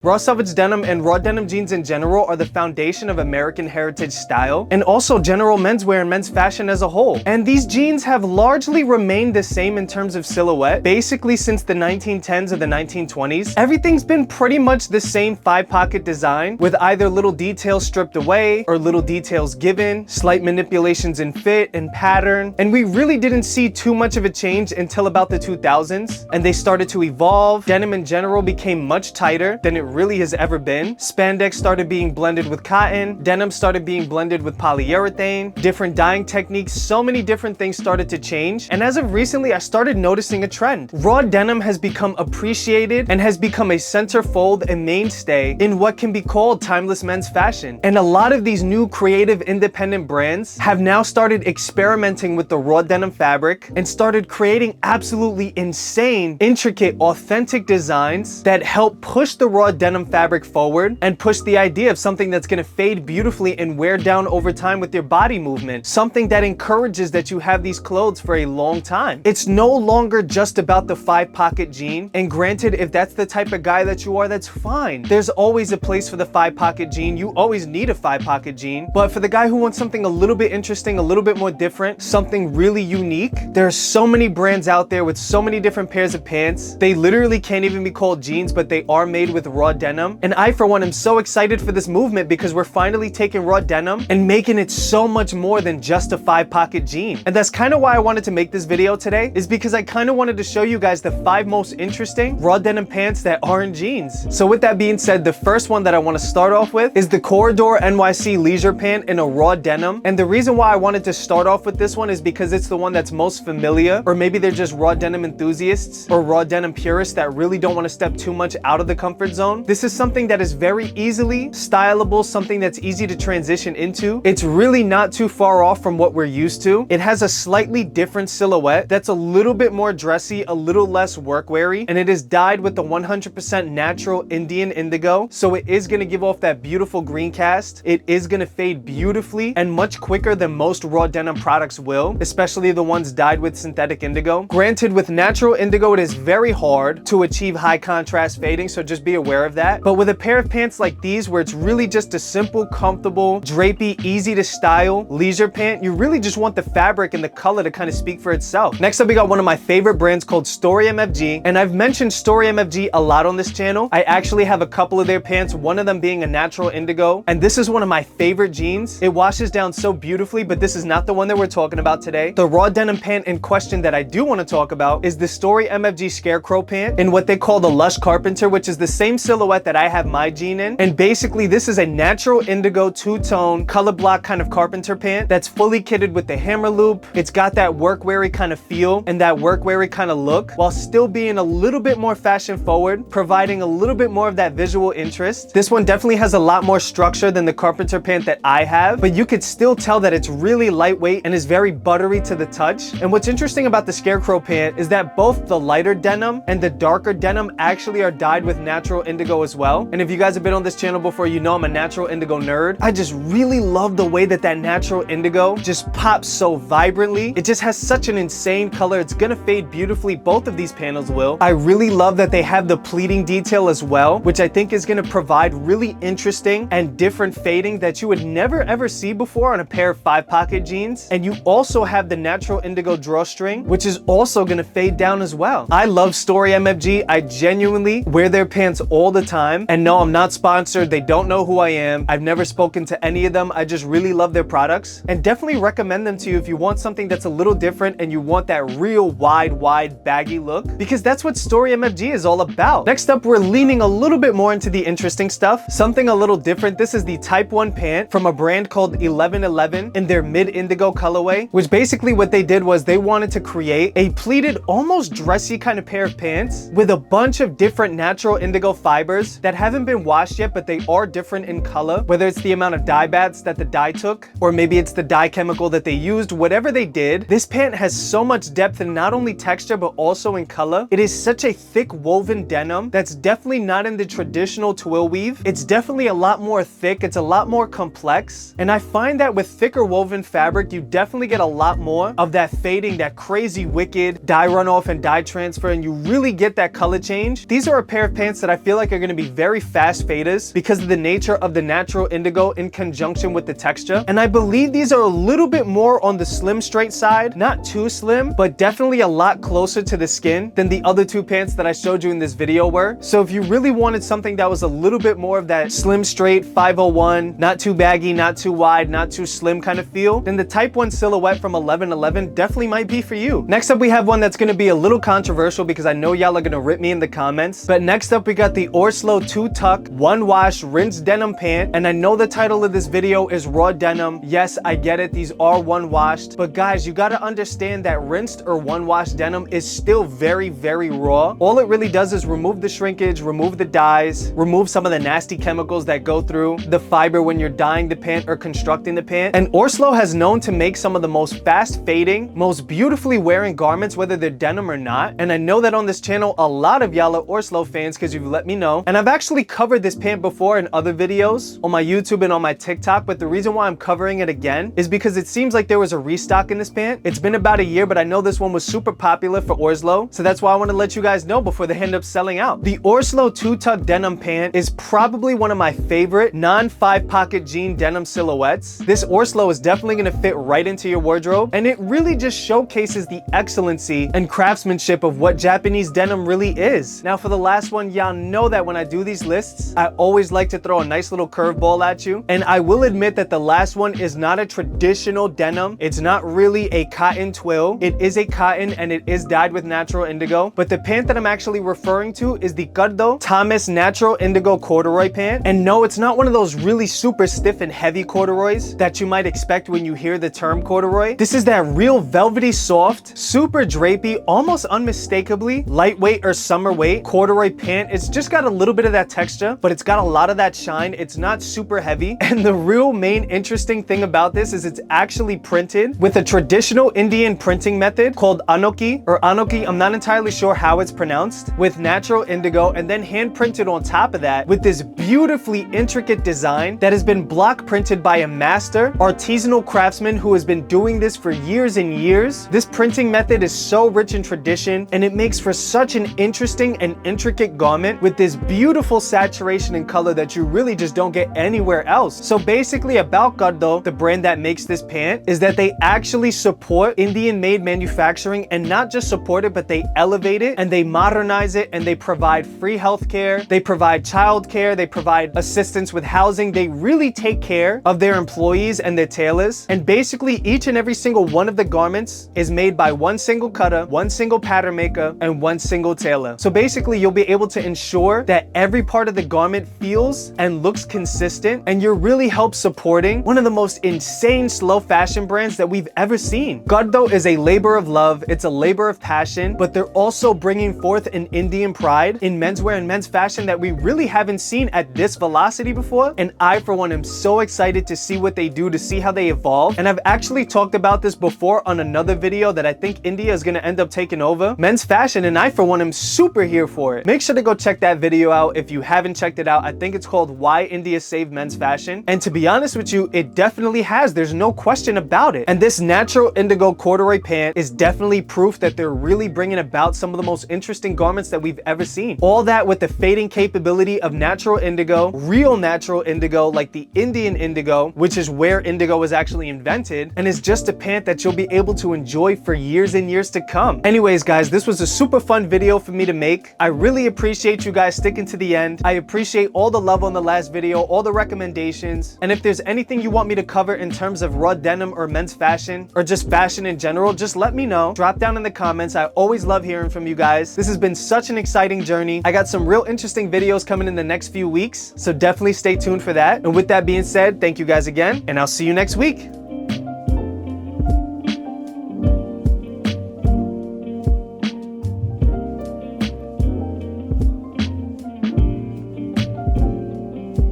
Raw selvedge denim and raw denim jeans in general are the foundation of American heritage style and also general menswear and men's fashion as a whole. And these jeans have largely remained the same in terms of silhouette, basically since the 1910s or the 1920s. Everything's been pretty much the same 5-pocket design with either little details stripped away or little details given, slight manipulations in fit and pattern. And we really didn't see too much of a change until about the 2000s, and they started to evolve. Denim in general became much tighter than it really has ever been. Spandex started being blended with cotton, denim started being blended with polyurethane, different dyeing techniques, so many different things started to change. And as of recently, I started noticing a trend. Raw denim has become appreciated and has become a centerfold and mainstay in what can be called timeless men's fashion. And a lot of these new creative independent brands have now started experimenting with the raw denim fabric and started creating absolutely insane, intricate, authentic designs that help push the raw denim fabric forward and push the idea of something that's going to fade beautifully and wear down over time with your body movement. Something that encourages that you have these clothes for a long time. It's no longer just about the 5-pocket jean. And granted, if that's the type of guy that you are, that's fine. There's always a place for the 5-pocket jean. You always need a 5-pocket jean. But for the guy who wants something a little bit interesting, a little bit more different, something really unique, there are so many brands out there with so many different pairs of pants. They literally can't even be called jeans, but they are made with raw denim. And I, for one, am so excited for this movement because we're finally taking raw denim and making it so much more than just a 5-pocket jean. And that's kind of why I wanted to make this video today, is because I kind of wanted to show you guys the 5 most interesting raw denim pants that aren't jeans. So with that being said, the first one that I want to start off with is the Corduroy NYC leisure pant in a raw denim. And the reason why I wanted to start off with this one is because it's the one that's most familiar, or maybe they're just raw denim enthusiasts or raw denim purists that really don't want to step too much out of the comfort zone. This is something that is very easily stylable, something that's easy to transition into. It's really not too far off from what we're used to. It has a slightly different silhouette that's a little bit more dressy, a little less work-weary, and it is dyed with the 100% natural Indian indigo. So it is going to give off that beautiful green cast. It is going to fade beautifully and much quicker than most raw denim products will, especially the ones dyed with synthetic indigo. Granted, with natural indigo, it is very hard to achieve high contrast fading, so just be aware of that. But with a pair of pants like these, where it's really just a simple, comfortable, drapey, easy to style leisure pant, you really just want the fabric and the color to kind of speak for itself. Next up, we got one of my favorite brands called Story MFG, and I've mentioned Story MFG a lot on this channel. I actually have a couple of their pants, one of them being a natural indigo, and this is one of my favorite jeans. It washes down so beautifully, but this is not the one that we're talking about today. The raw denim pant in question that I do want to talk about is the Story MFG Scarecrow pant in what they call the Lush Carpenter, which is the same silhouette that I have my jean in. And basically, this is a natural indigo two-tone color block kind of Carpenter pant that's fully kitted with the hammer loop. It's got that work-weary kind of feel and that work-weary kind of look, while still being a little bit more fashion forward, providing a little bit more of that visual interest. This one definitely has a lot more structure than the Carpenter pant that I have, but you could still tell that it's really lightweight and is very buttery to the touch. And what's interesting about the Scarecrow pant is that both the lighter denim and the darker denim actually are dyed with natural indigo as well. And if you guys have been on this channel before, you know I'm a natural indigo nerd. I just really love the way that natural indigo just pops so vibrantly. It just has such an insane color. It's gonna fade beautifully. Both of these panels will. I really love that they have the pleating detail as well, which I think is gonna provide really interesting and different fading that you would never ever see before on a pair of 5-pocket jeans. And you also have the natural indigo drawstring, which is also gonna fade down as well. I love Story MFG. I genuinely wear their pants all the time. And no, I'm not sponsored. They don't know who I am. I've never spoken to any of them. I just really love their products and definitely recommend them to you if you want something that's a little different and you want that real wide baggy look, because that's what Story MFG is all about. Next up, we're leaning a little bit more into the interesting stuff, something a little different. This is the Type 1 pant from a brand called 1111 in their mid indigo colorway, which basically what they did was they wanted to create a pleated, almost dressy kind of pair of pants with a bunch of different natural indigo fibers that haven't been washed yet, but they are different in color, whether it's the amount of dye baths that the dye took, or maybe it's the dye chemical that they used. Whatever they did, this pant has so much depth in not only texture, but also in color. It is such a thick woven denim that's definitely not in the traditional twill weave. It's definitely a lot more thick. It's a lot more complex. And I find that with thicker woven fabric, you definitely get a lot more of that fading, that crazy wicked dye runoff and dye transfer, and you really get that color change. These are a pair of pants that I feel like like are going to be very fast faders because of the nature of the natural indigo in conjunction with the texture. And I believe these are a little bit more on the slim straight side, not too slim, but definitely a lot closer to the skin than the other two pants that I showed you in this video were. So if you really wanted something that was a little bit more of that slim straight 501, not too baggy, not too wide, not too slim kind of feel, then the type 1 silhouette from 1111 definitely might be for you. Next up, we have one that's going to be a little controversial because I know y'all are going to rip me in the comments. But next up, we got the OrSlow 2-tuck, 1-wash, rinse denim pant. And I know the title of this video is raw denim. Yes, I get it. These are 1-washed. But guys, you got to understand that rinsed or 1-wash denim is still very, very raw. All it really does is remove the shrinkage, remove the dyes, remove some of the nasty chemicals that go through the fiber when you're dyeing the pant or constructing the pant. And OrSlow has known to make some of the most fast fading, most beautifully wearing garments, whether they're denim or not. And I know that on this channel, a lot of y'all are OrSlow fans because you've let me know. And I've actually covered this pant before in other videos on my YouTube and on my TikTok. But the reason why I'm covering it again is because it seems like there was a restock in this pant. It's been about a year, but I know this one was super popular for OrSlow. So that's why I want to let you guys know before they end up selling out. The OrSlow 2-tuck denim pant is probably one of my favorite non-5 pocket jean denim silhouettes. This OrSlow is definitely going to fit right into your wardrobe. And it really just showcases the excellency and craftsmanship of what Japanese denim really is. Now for the last one, y'all know that when I do these lists, I always like to throw a nice little curveball at you. And I will admit that the last one is not a traditional denim. It's not really a cotton twill. It is a cotton and it is dyed with natural indigo. But the pant that I'm actually referring to is the Kardo Thomas Natural Indigo Corduroy pant. And no, it's not one of those really super stiff and heavy corduroys that you might expect when you hear the term corduroy. This is that real velvety soft, super drapey, almost unmistakably lightweight or summer weight corduroy pant. It's just got a little bit of that texture, but it's got a lot of that shine. It's not super heavy. And the real main interesting thing about this is it's actually printed with a traditional Indian printing method called anoki or anoki. I'm not entirely sure how it's pronounced, with natural indigo, and then hand printed on top of that with this beautifully intricate design that has been block printed by a master artisanal craftsman who has been doing this for years and years. This printing method is so rich in tradition and it makes for such an interesting and intricate garment with this beautiful saturation and color that you really just don't get anywhere else. So basically about Kardo, the brand that makes this pant, is that they actually support Indian made manufacturing, and not just support it, but they elevate it and they modernize it, and they provide free healthcare, they provide childcare, they provide assistance with housing. They really take care of their employees and their tailors. And basically each and every single one of the garments is made by one single cutter, one single pattern maker, and one single tailor. So basically you'll be able to ensure that every part of the garment feels and looks consistent, and you're really help supporting one of the most insane slow fashion brands that we've ever seen. Kardo is a labor of love, it's a labor of passion, but they're also bringing forth an Indian pride in menswear and men's fashion that we really haven't seen at this velocity before. And I, for one, am so excited to see what they do, to see how they evolve. And I've actually talked about this before on another video that I think India is going to end up taking over men's fashion, and I, for one, am super here for it. Make sure to go check that video out if you haven't checked it out. I think it's called Why India Saved Men's Fashion. And to be honest with you, it definitely has. There's no question about it. And this natural indigo corduroy pant is definitely proof that they're really bringing about some of the most interesting garments that we've ever seen. All that with the fading capability of natural indigo, real natural indigo, like the Indian indigo, which is where indigo was actually invented, and is just a pant that you'll be able to enjoy for years and years to come. Anyways, guys, this was a super fun video for me to make. I really appreciate you guys sticking to the end. I appreciate all the love on the last video, all the recommendations. And if there's anything you want me to cover in terms of raw denim or men's fashion, or just fashion in general, just let me know. Drop down in the comments. I always love hearing from you guys. This has been such an exciting journey. I got some real interesting videos coming in the next few weeks, so definitely stay tuned for that. And with that being said, thank you guys again, and I'll see you next week.